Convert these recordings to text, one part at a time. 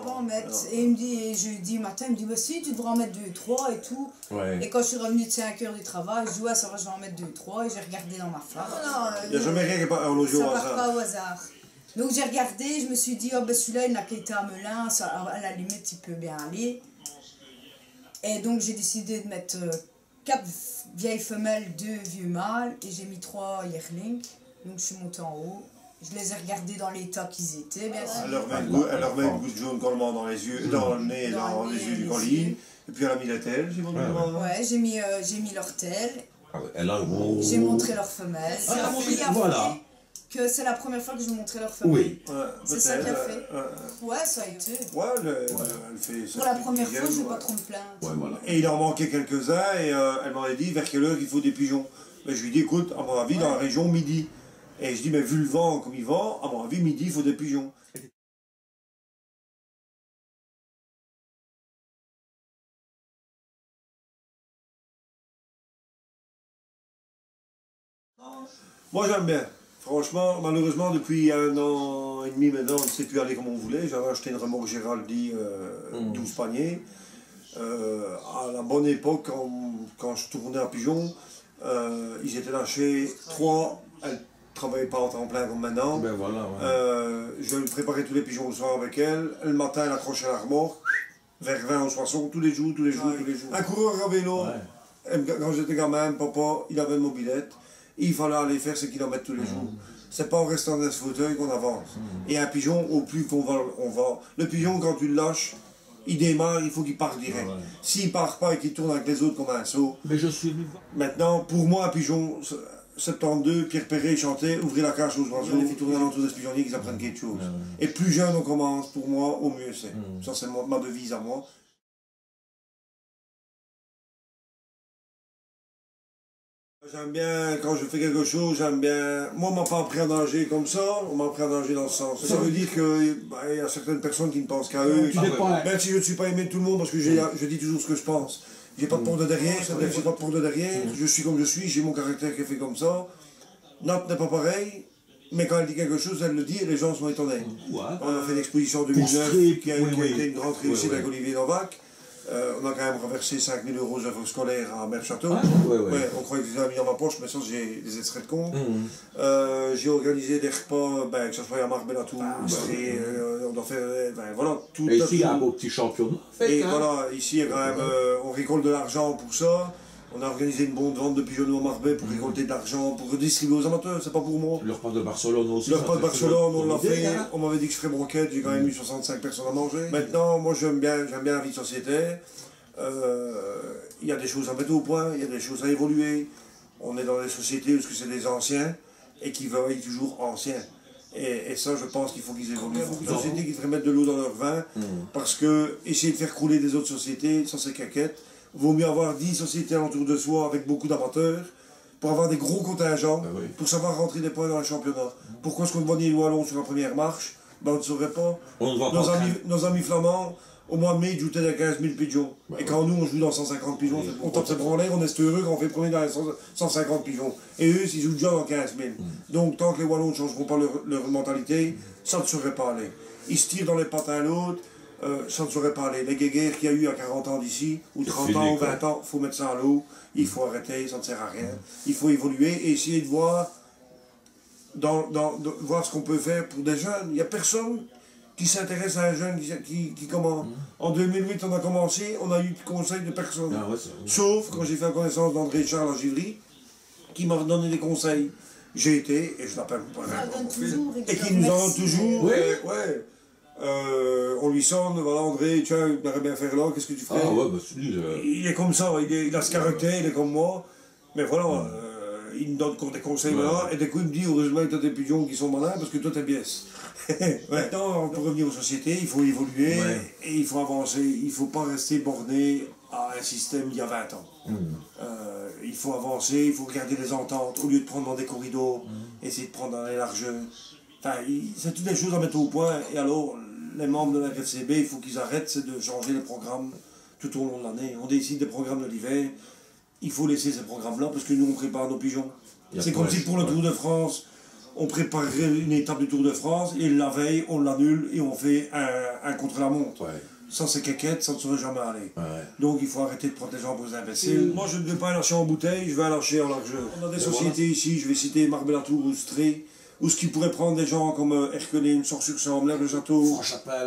pas en mettre. Et il me dit, et jeudi matin, il me dit, bah si, tu devrais en mettre 2-3 et tout. Ouais. Et quand je suis revenue de 5 heures du travail, je dis, ouais, ça va, je vais en mettre 2-3. Et j'ai regardé dans ma flamme. Il n'y a jamais rien qui n'est pas logé au hasard. Ça part pas au hasard. Donc j'ai regardé, je me suis dit, oh ben celui-là, il n'a qu'à été à Melun, ça, à la limite, il peut bien aller. Et donc j'ai décidé de mettre 4 vieilles femelles, 2 vieux mâles, et j'ai mis 3 yearlings. Donc je suis montée en haut. Je les ai regardés dans l'état qu'ils étaient, bien sûr. Elle leur met une goutte jaune collement dans les yeux, dans le nez, dans les yeux du collier. Et puis elle a mis la telle, j'ai montré. Ouais, j'ai mis leur telle. Elle a un gros... J'ai montré leur femelle. C'est appris après voilà. que c'est la première fois que je montrais leur femelle. Oui. C'est ça qu'elle fait. Ouais, ça a été. Ouais, elle fait ça. Pour la première fois, je vais pas trop me plaindre. Ouais, voilà. Et il en manquait quelques-uns et elle m'avait dit vers quelle heure il faut des pigeons. Mais je lui ai dit, écoute, à mon avis, dans la région, midi. Et je dis, mais vu le vent comme il vent, à mon avis, midi, il faut des pigeons. Moi, j'aime bien. Franchement, malheureusement, depuis 1 an et demi maintenant, on ne sait plus aller comme on voulait. J'avais acheté une remorque Géraldi 12 paniers. À la bonne époque, quand je tournais à pigeons, ils étaient lâchés 3. Elles ne travaillaient pas en temps plein comme maintenant. Ben voilà, ouais. Je préparais tous les pigeons le soir avec elle. Le matin, elle accrochait la remorque. Vers 20 ou 60, tous les jours. Un coureur à vélo. Ouais. Quand j'étais gamin, papa, il avait une mobilette. Il fallait aller faire ses kilomètres tous les jours. C'est pas en restant dans ce fauteuil qu'on avance. Et un pigeon, au plus qu'on va, Le pigeon, quand tu le lâches, il démarre, il faut qu'il parte direct. S'il part pas et qu'il tourne avec les autres comme un saut. Mais je suis... Maintenant, pour moi, un pigeon, 72, Pierre Perret chantait, ouvrez la cage aux oiseaux, il fait tourner alentour des pigeonniers qu'ils apprennent quelque chose. Et plus jeune on commence, pour moi, au mieux c'est. Ça, c'est ma devise à moi. J'aime bien, quand je fais quelque chose, j'aime bien... Moi, on m'a pas appris à nager comme ça, on m'a appris à nager dans ce sens. Ça veut dire qu'il y a certaines personnes qui ne pensent qu'à eux. Même si je ne suis pas aimé de tout le monde, parce que je dis toujours ce que je pense. J'ai pas de peur de derrière, c'est-à-dire que j'ai pas de peur de derrière, je suis comme je suis, j'ai mon caractère qui est fait comme ça. Nat n'est pas pareil, mais quand elle dit quelque chose, elle le dit et les gens sont étonnés. On a fait une exposition en 2009 qui a été une grande réussite avec Olivier Novak. On a quand même reversé 5 000 € aux œuvres scolaires à Merchâteau. On croyait que j'avais mis dans ma poche, mais ça j'ai des extraits de compte. J'ai organisé des repas, que ce soit à Marbella à Toulouse, on doit faire, voilà, tout. Et ici, il y a un beau petit championnat. Et voilà, ici, il y a quand même, on récolte de l'argent pour ça. On a organisé une bonne vente de pigeonneaux à Marbais pour récolter de l'argent, pour redistribuer aux amateurs, c'est pas pour moi. Le repas de Barcelone aussi. Le repas de Barcelone, on l'a fait, on m'avait dit que je ferais broquette, j'ai quand même eu 65 personnes à manger. Maintenant, moi j'aime bien la vie de société. Il y a des choses à mettre au point, il y a des choses à évoluer. On est dans des sociétés où c'est des anciens et qui veillent toujours anciens. Et ça, je pense qu'il faut qu'ils évoluent. Il faut une société qui devrait mettre de l'eau dans leur vin, parce que essayer de faire couler des autres sociétés, ça c'est caquette. Vaut mieux avoir 10 sociétés autour de soi avec beaucoup d'amateurs pour avoir des gros contingents, pour savoir rentrer des points dans le championnat. Pourquoi est-ce qu'on voit des Wallons sur la première marche? On ne saurait pas. Nos amis flamands, au mois de mai, ils joutaient à 15 000 pigeons. Et quand nous, on joue dans 150 pigeons, on tape ses bras en l'air, on est heureux quand on fait premier dans les 150 pigeons. Et eux, ils jouent déjà dans 15 000. Donc, tant que les Wallons ne changeront pas leur mentalité, ça ne saurait pas aller. Ils se tirent dans les pattes à l'autre. Ça ne saurait pas aller. Les guéguerres qu'il y a eu à 40 ans d'ici, ou 30 ans, ou 20 ans, il faut mettre ça à l'eau, il faut arrêter, ça ne sert à rien. Il faut évoluer et essayer de voir, voir ce qu'on peut faire pour des jeunes. Il n'y a personne qui s'intéresse à un jeune qui commence. En 2008, on a commencé, on a eu de conseils de personne. Sauf quand j'ai fait la connaissance d'André Charles à Givry, qui m'a donné des conseils. J'ai été, et je l'appelle pour et qui nous en donne toujours. On lui sonne, voilà André, tu aimerais bien faire là, qu'est-ce que tu ferais? Il est comme ça, il a ce caractère, il est comme moi, mais voilà, il me donne des conseils là, et du coup il me dit heureusement que tu as des pigeons qui sont malins parce que toi t'es biaise. Maintenant, pour revenir aux sociétés, il faut évoluer et il faut avancer, il ne faut pas rester borné à un système d'il y a 20 ans. Il faut avancer, il faut regarder les ententes, au lieu de prendre dans des corridors, essayer de prendre dans les largeurs. Enfin, c'est toutes les choses à mettre au point, et alors les membres de la FCB, il faut qu'ils arrêtent de changer les programmes tout au long de l'année. On décide des programmes de l'hiver, il faut laisser ces programmes-là parce que nous on prépare nos pigeons. C'est comme si pour le Tour de France, on préparerait une étape du Tour de France et la veille, on l'annule et on fait un contre-la-montre. Ouais. Ça, c'est caquette, ça ne saurait jamais aller. Ouais. Donc, il faut arrêter de prendre les gens pour des imbéciles. Moi, je ne vais pas lâcher en bouteille, je vais lâcher en largeur. On a des sociétés ici, je vais citer Marbella-Tour ou Stré, ou ce qui pourrait prendre des gens comme Erquelin, Sors-sur-Sambre, L'Herbe-le-Château,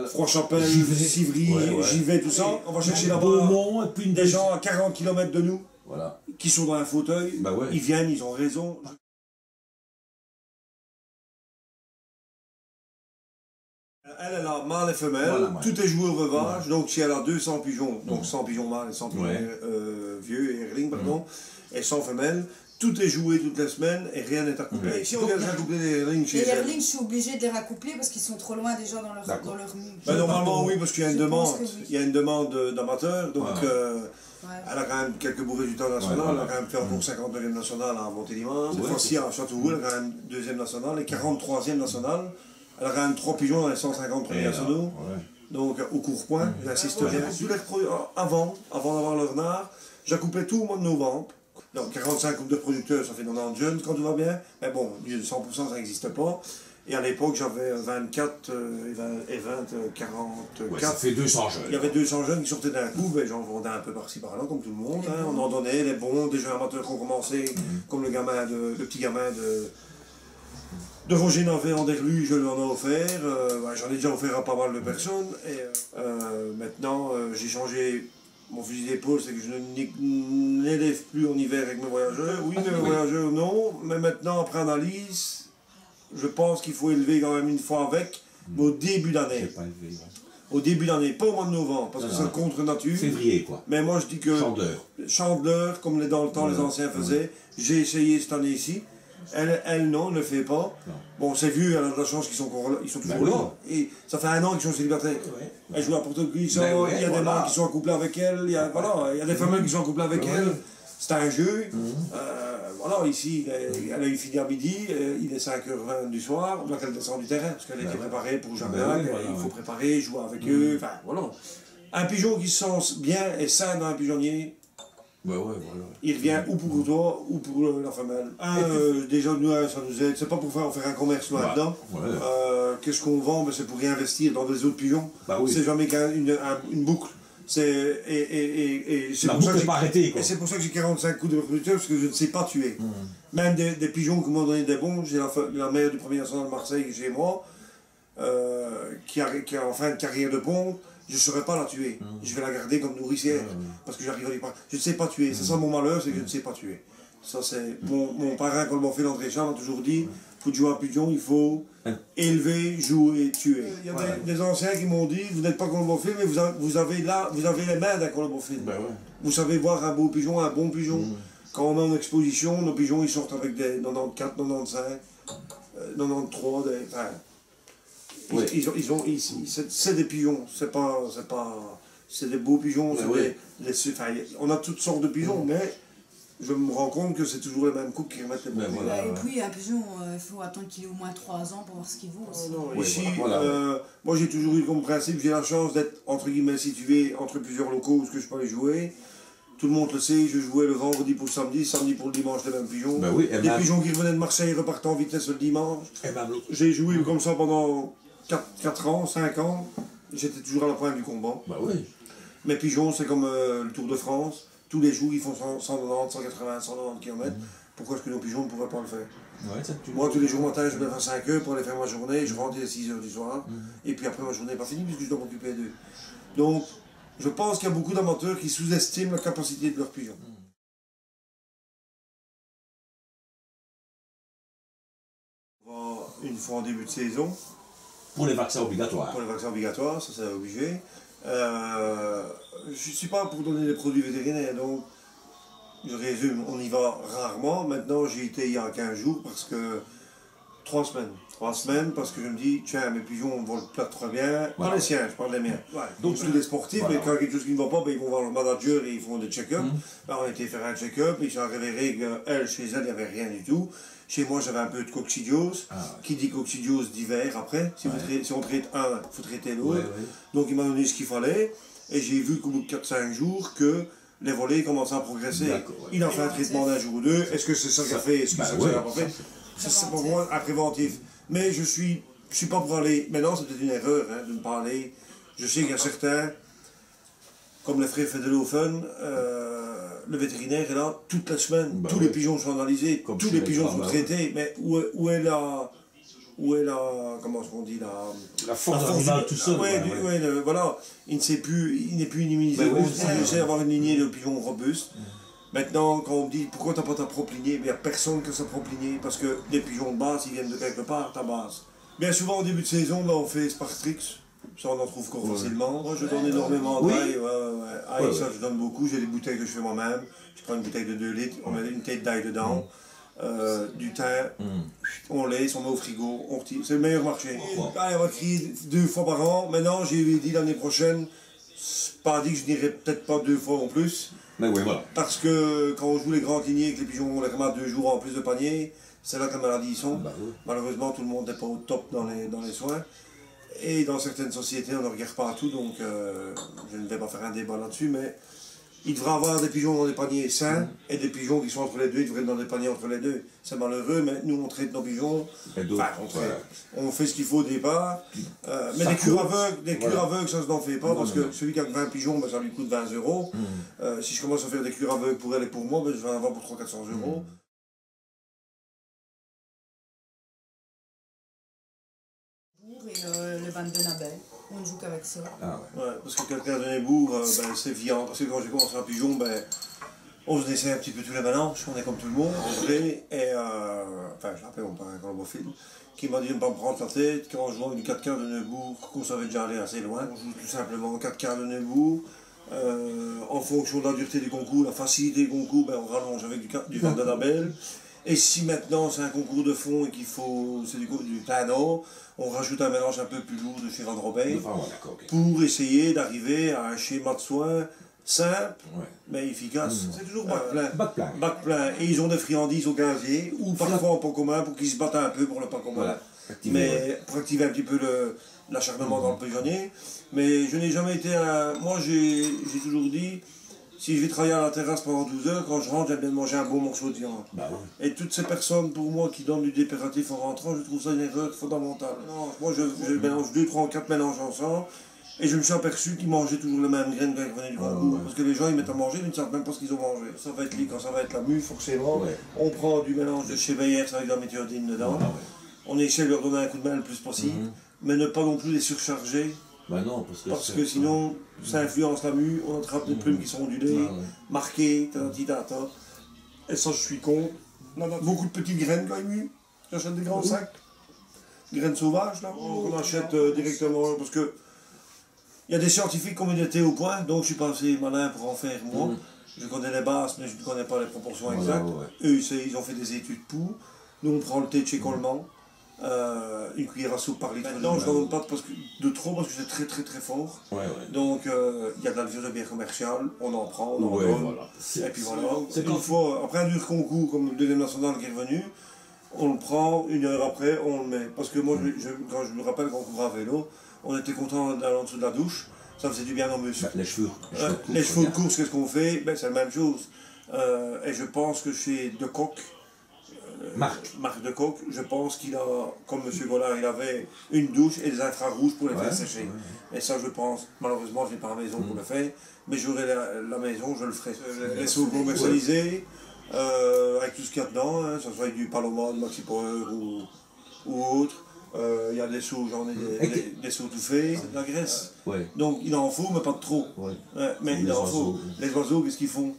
Froid-Chapelle, Civry, Givet, tout ça. On va chercher là-bas des gens à 40 km de nous, Voilà. qui sont dans un fauteuil, Bah ouais. ils viennent, ils ont raison. Elle a mâle et femelle, Voilà, ouais. tout est joué au veuvage, donc si elle a 200 pigeons, donc 100 pigeons mâles et 100 pigeons vieux et erling, pardon, et 100 femelles, tout est joué toutes les semaines et rien n'est accouplé. Ici on vient de raccoupler les erlings chez Les elle. Erling, je suis obligée de les raccoupler parce qu'ils sont trop loin déjà dans leur nid. Ben, normalement oui, parce qu'il y a une Je pense demande, que oui. il y a une demande d'amateurs, donc Ouais. elle a quand même quelques beaux résultats nationaux, Ouais, elle a quand même fait encore 59e nationale à Montélimar, cette Ouais, fois-ci à Châteauroux, elle a quand même 2e nationale et 43e nationale, elle a quand même 3 pigeons dans les 150 premiers nationaux. Ouais. Donc au court-point, j'insiste bien. Avant d'avoir leur nard, j'accoupais tout au mois de novembre. Donc 45 coupes de producteurs, ça fait 90 jeunes quand tout va bien. Mais bon, 100% ça n'existe pas. Et à l'époque, j'avais 24 et 20, 44. Ouais, ça fait 200 jeunes. Il y avait 200 jeunes qui sortaient d'un coup, ben, j'en vendais un peu par-ci par-là, comme tout le monde. Hein. On en donnait, les bons, des jeunes amateurs qui ont commencé, comme le petit gamin de Roger Navet en Derlu, je lui en ai offert. J'en ai déjà offert à pas mal de personnes. Et maintenant, j'ai changé mon fusil d'épaule, c'est que je n'élève plus en hiver avec mes voyageurs. Oui, mes voyageurs, non. Mais maintenant, après analyse, je pense qu'il faut élever quand même une fois avec, mais au début d'année. Pas élevé, ouais. Au début d'année, pas au mois de novembre, parce que c'est contre nature. Février, quoi. Mais moi, je dis que Chandeleur. Chandeleur, comme dans le temps les anciens faisaient, j'ai essayé cette année-ci. Elle, non, ne le fait pas. Non. Bon, c'est vieux, elle a de la chance qu'ils sont encore là, ils sont toujours Ben là. Et ça fait 1 an qu'ils sont célibataires. Elle joue à Porto-Cuisson, il y a des mâles qui sont accouplés avec elle, il y a des femelles qui sont accouplées avec elle. C'est un jeu. Voilà, ici, elle a eu fini à midi, il est 5h20 du soir, donc elle descend du terrain, parce qu'elle était préparée pour jamais. Il faut préparer, jouer avec eux, enfin voilà. Un pigeon qui se sent bien et sain dans un pigeonnier, Ouais, voilà. il revient ou pour toi ou pour la femelle. Déjà, nous, ça nous aide. C'est pas pour faire un commerce là-dedans. Qu'est-ce qu'on vend? C'est pour réinvestir dans des autres pigeons. Bah oui. C'est jamais une boucle. C'est La boucle n'est pas arrêtée, quoi. Et c'est pour ça que j'ai 45 coups de reproducteur, parce que je ne sais pas tuer. Même des pigeons qui m'ont donné des bons, j'ai la mère du premier national de Marseille chez moi, qui est en fin de carrière de ponte. Je ne saurais pas la tuer. Je vais la garder comme nourricière. Parce que j'arrive à pas. Je ne sais pas tuer. C'est ça mon malheur, c'est que je ne sais pas tuer. Ça, c'est mon parrain, quand m'a fait l'André Charles, m'a toujours dit pour jouer à pigeon, il faut élever, jouer, tuer. Il y a des anciens qui m'ont dit vous n'êtes pas colobophile, mais vous avez les mains d'un colobophile. Ben ouais. Vous savez voir un beau pigeon, un bon pigeon. Quand on est en exposition, nos pigeons ils sortent avec des 94, 95, 93, c'est des pigeons, c'est des beaux pigeons, on a toutes sortes de pigeons, mais je me rends compte que c'est toujours les mêmes coupes qui remettent les bons pigeons. Et puis un pigeon, il faut attendre qu'il ait au moins 3 ans pour voir ce qu'il vaut aussi. Ici, moi j'ai toujours eu comme principe, j'ai la chance d'être entre guillemets situé entre plusieurs locaux où je peux aller jouer. Tout le monde le sait, je jouais le vendredi pour le samedi, samedi pour le dimanche, les mêmes pigeons. Des pigeons qui revenaient de Marseille repartaient en vitesse le dimanche. J'ai joué comme ça pendant 4 ans, 5 ans. J'étais toujours à la pointe du combat. Mes pigeons, c'est comme le Tour de France. Tous les jours, ils font 190, 180, 190 km. Pourquoi est-ce que nos pigeons ne pourraient pas le faire? Moi, tous les jours matin, je me lève à 5 h pour aller faire ma journée. Je rentre à 6 h du soir. Et puis après, ma journée n'est pas finie puisque je dois m'occuper d'eux. Donc, je pense qu'il y a beaucoup d'amateurs qui sous-estiment la capacité de leurs pigeons. Une fois en début de saison. Pour les vaccins obligatoires. Pour les vaccins obligatoires, ça c'est obligé. Je ne suis pas pour donner des produits vétérinaires, donc je résume, on y va rarement. Maintenant, j'y étais il y a 15 jours parce que 3 semaines. 3 semaines parce que je me dis, tiens, mes pigeons vont le plat très bien. Pas les siens, je parle des miens. Donc, tous les sportifs, mais quand quelque chose qui ne va pas, ils vont voir le manager et ils font des check-up. On a été faire un check-up, ils sont révélé qu'elle, chez elle, il n'y avait rien du tout. Chez moi, j'avais un peu de coccidiose. Qui dit coccidiose d'hiver après. Si on traite un, il faut traiter l'autre. Donc, il m'a donné ce qu'il fallait. Et j'ai vu qu'au bout de 4-5 jours, que les volets commençaient à progresser. Il a fait un traitement d'un jour ou deux. Est-ce que c'est ça qu'il a fait? Est-ce que c'est ça qu'il n'a pas fait? c'est pour moi un préventif. Mais je suis pas pour aller. Maintenant, c'est peut-être une erreur hein, de ne pas aller. Je sais qu'il y a certains, comme les frères Fedelofen, le vétérinaire est là toute la semaine. Tous les pigeons sont analysés, tous les pigeons sont traités. Mais où est la. Comment on dit la force animale tout seul. Voilà, il n'est plus immunisé. Il essaie d'avoir une lignée de pigeons robustes. Maintenant, quand on me dit pourquoi t'as pas ta propre lignée, il n'y a personne qui a sa propre lignée, parce que les pigeons de base, ils viennent de quelque part, ta base. Bien souvent, au début de saison, on fait Spartrix, ça on en trouve encore facilement. Moi, je donne énormément d'ail, ça je donne beaucoup, j'ai des bouteilles que je fais moi-même. Je prends une bouteille de 2 litres, on met une tête d'ail dedans. Du thym, on laisse, on met au frigo, on retire. C'est le meilleur marché. Allez, on va crier 2 fois par an. Maintenant, j'ai dit l'année prochaine, c'est pas dit que je n'irai peut-être pas 2 fois en plus. Mais oui, voilà. Parce que quand on joue les grandes lignées et que les pigeons ont les camarades 2 jours en plus de panier, c'est là que les maladies sont. Malheureusement, tout le monde n'est pas au top dans les soins. Et dans certaines sociétés, on ne regarde pas à tout, donc je ne vais pas faire un débat là-dessus, mais il devrait y avoir des pigeons dans des paniers sains et des pigeons qui sont entre les deux, ils devraient être dans des paniers entre les deux. C'est malheureux, mais nous on traite nos pigeons, on fait ce qu'il faut au départ. Mais des cures aveugles, ça ne s'en fait pas, parce que celui qui a 20 pigeons, ben, ça lui coûte 20 €. Si je commence à faire des cures aveugles pour elle et pour moi, ben, je vais en avoir pour 300-400 €. Et le 22 Nabel, on ne joue qu'avec ça. Parce que quelqu'un de Nébourg, c'est viand. Parce que quand j'ai commencé un pigeon, on se dessine un petit peu tous les mélanges, on est comme tout le monde, et je l'appelle mon parrain colombophile, qui m'a dit de ne pas me prendre la tête quand on jouait du 4 quarts de Neubourg, qu'on savait déjà aller assez loin. On joue tout simplement 4 quarts de Neubourg. En fonction de la dureté du concours, la facilité du concours, on rallonge avec du 22 Nabel. Et si maintenant c'est un concours de fond et qu'il faut, c'est du plein d'eau, on rajoute un mélange un peu plus lourd de chez Van Robey pour essayer d'arriver à un schéma de soins simple mais efficace. C'est toujours bac plein. Et ils ont des friandises au gazier ou parfois en pot commun pour qu'ils se battent un peu pour le pot commun. Mais pour activer un petit peu l'acharnement dans le pigeonnier. Mais je n'ai jamais été moi j'ai toujours dit, si je vais travailler à la terrasse pendant 12 heures, quand je rentre, j'aime bien manger un bon morceau de viande. Et toutes ces personnes, pour moi, qui donnent du dépératif en rentrant, je trouve ça une erreur fondamentale. Non, moi, je mélange 2, 3, 4 mélanges ensemble, et je me suis aperçu qu'ils mangeaient toujours les mêmes graines quand ils revenaient du concours. Parce que les gens, ils mettent à manger, mais ils ne savent même pas ce qu'ils ont mangé. Ça va être quand ça va être la mue, forcément. On prend du mélange de chez Bayer avec de la méthiodine dedans. On essaie de leur donner un coup de main le plus possible, mais ne pas non plus les surcharger. Non, parce que sinon, ça influence la mue, on attrape des plumes qui sont ondulées, marquées, et ça je suis con. On a beaucoup de petites graines quand même, j'achète des grands sacs, graines sauvages là, qu'on achète directement, parce que il y a des scientifiques qui ont mis des thés au point, donc je suis pas assez malin pour en faire moi. Je connais les bases, mais je ne connais pas les proportions exactes. Eux, ils ont fait des études pour. Nous on prend le thé de chez Coleman. Une cuillère à soupe par litre. Maintenant, je n'en donne pas de trop parce que c'est très très très fort. Donc, il y a de l'alcool de bière commerciale, on en prend, on en donne. Et puis voilà. Une fois, après un dur concours comme le deuxième national qui est revenu, on le prend, 1 heure après, on le met. Parce que moi, quand je me rappelle qu'on courait à vélo, on était content d'aller en dessous de la douche, ça faisait du bien aux muscles. Les cheveux de course, qu'est-ce qu'on fait? C'est la même chose. Et je pense que chez De Coq, Marc de Coq, je pense qu'il a, comme M. Gollard, il avait une douche et des infrarouges pour les faire sécher. Et ça, je pense, malheureusement, je n'ai pas la maison pour le faire, mais j'aurai la maison, je le ferai. Les seaux commercialisés, avec tout ce qu'il y a dedans, ça soit du Paloma, du Maxi Power ou autre. Il y a des seaux, j'en ai des seaux tout faits, de la graisse. Donc il en faut, mais pas de trop. Mais il en faut. Les oiseaux, qu'est-ce qu'ils font?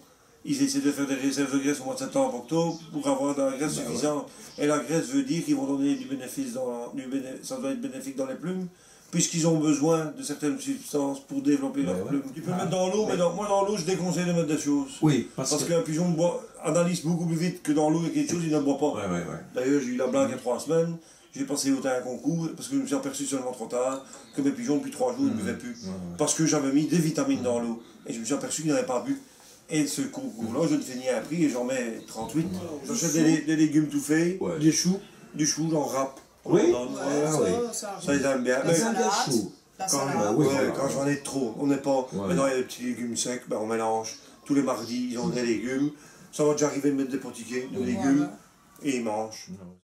Ils essaient de faire des réserves de graisse au mois de septembre, octobre, pour avoir de la graisse suffisante. Et la graisse veut dire qu'ils vont donner du bénéfice, ça doit être bénéfique dans les plumes, puisqu'ils ont besoin de certaines substances pour développer leurs plumes. Tu peux mettre dans l'eau, mais moi dans l'eau, je déconseille de mettre des choses. Parce qu'un pigeon analyse beaucoup plus vite que dans l'eau, il y a quelque chose, il ne boit pas. D'ailleurs, j'ai eu la blague il y a 3 semaines. J'ai passé au un concours parce que je me suis aperçu seulement trop tard que mes pigeons, depuis 3 jours, ne buvaient plus. Parce que j'avais mis des vitamines dans l'eau. Et je me suis aperçu qu'ils n'avaient pas bu. Et ce concours-là, je le finis à un prix et j'en mets 38. J'achète des légumes tout faits, du chou, j'en râpe. Ça, ils aiment bien. Quand j'en ai trop, on n'est pas. Maintenant, il y a des petits légumes secs, on mélange. Tous les mardis, ils ont des légumes. Ça va déjà arriver de mettre des potiquets de légumes et ils mangent.